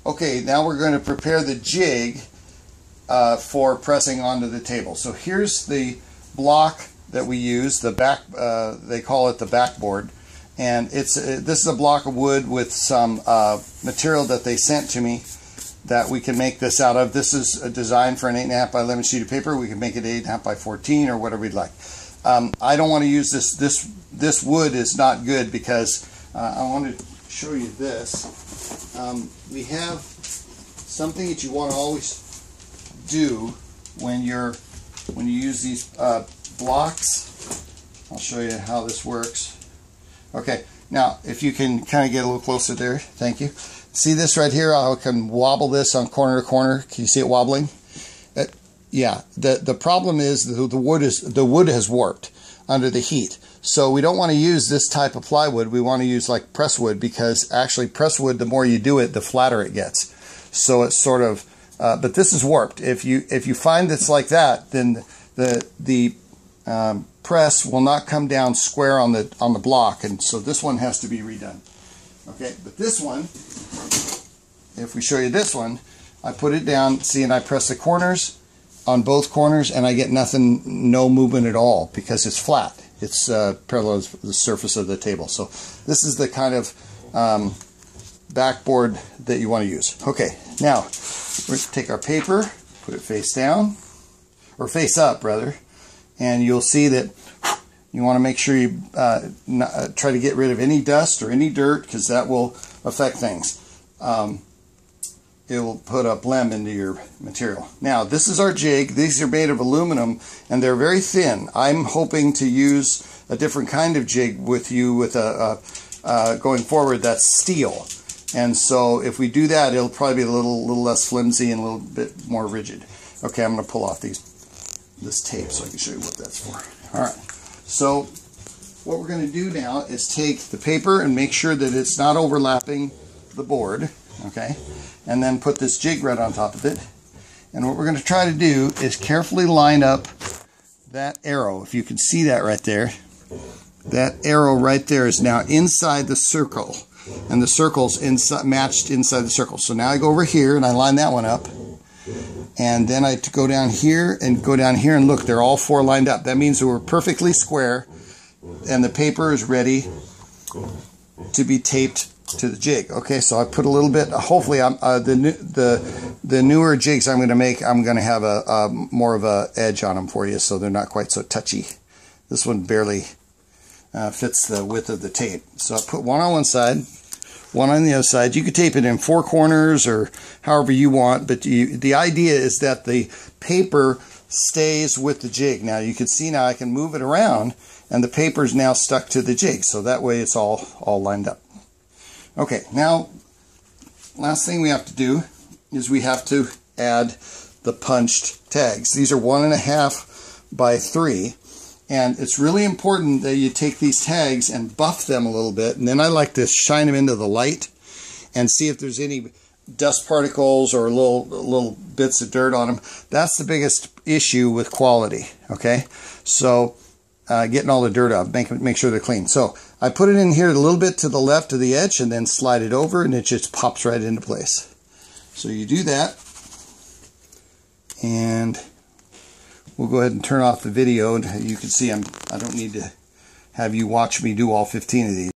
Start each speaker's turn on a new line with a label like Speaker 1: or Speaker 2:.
Speaker 1: Okay, now we're going to prepare the jig for pressing onto the table. So here's the block that we use, the back, they call it the backboard, and this is a block of wood with some material that they sent to me that we can make this out of. This is a design for an 8.5 by 11 sheet of paper. We can make it 8.5 by 14 or whatever we'd like. I don't want to use this wood is not good because I want to show you this. We have something that you want to always do when you use these blocks. I'll show you how this works. Okay, now if you can kind of get a little closer there, thank you. See this right here? I can wobble this on corner to corner. Can you see it wobbling? Yeah. The problem is the wood has warped under the heat. So we don't want to use this type of plywood. We want to use like press wood, because actually press wood, the more you do it, the flatter it gets. So it's sort of, but this is warped. If you find it's like that, then the press will not come down square on the block, and so this one has to be redone. Okay, but this one, if we show you this one, I put it down, see, and I press the corners on both corners, and I get nothing, no movement at all, because it's flat. It's parallel to the surface of the table. So this is the kind of backboard that you want to use. Okay, now we're going to take our paper, put it face down, or face up rather, and you'll see that you want to make sure you try to get rid of any dust or any dirt, because that will affect things. It will put a blem into your material. Now, this is our jig. These are made of aluminum, and they're very thin. I'm hoping to use a different kind of jig with you with going forward that's steel. And so if we do that, it'll probably be a little less flimsy and a little bit more rigid. Okay, I'm going to pull off this tape so I can show you what that's for. All right. So what we're going to do now is take the paper and make sure that it's not overlapping the board. Okay, and then put this jig right on top of it. And what we're going to try to do is carefully line up that arrow. If you can see that right there, that arrow right there is now inside the circle, and the circle's matched inside the circle. So now I go over here and I line that one up, and then I go down here and go down here, and look, they're all four lined up. That means that we're perfectly square, and the paper is ready to be taped to the jig. Okay, so I put a little bit. Hopefully, the newer jigs I'm going to make, I'm going to have a more of a edge on them for you, so they're not quite so touchy. This one barely fits the width of the tape. So I put one on one side, one on the other side. You could tape it in four corners or however you want, but the idea is that the paper stays with the jig. Now you can see now I can move it around, and the paper is now stuck to the jig, so that way it's all lined up. Okay, now last thing we have to do is we have to add the punched tags. These are 1.5 by 3, and it's really important that you take these tags and buff them a little bit, and then I like to shine them into the light and see if there's any dust particles or little bits of dirt on them. That's the biggest issue with quality. Okay, so getting all the dirt off, make sure they're clean. So I put it in here a little bit to the left of the edge, and then slide it over, and it just pops right into place. So you do that, and we'll go ahead and turn off the video, and you can see I don't need to have you watch me do all 15 of these.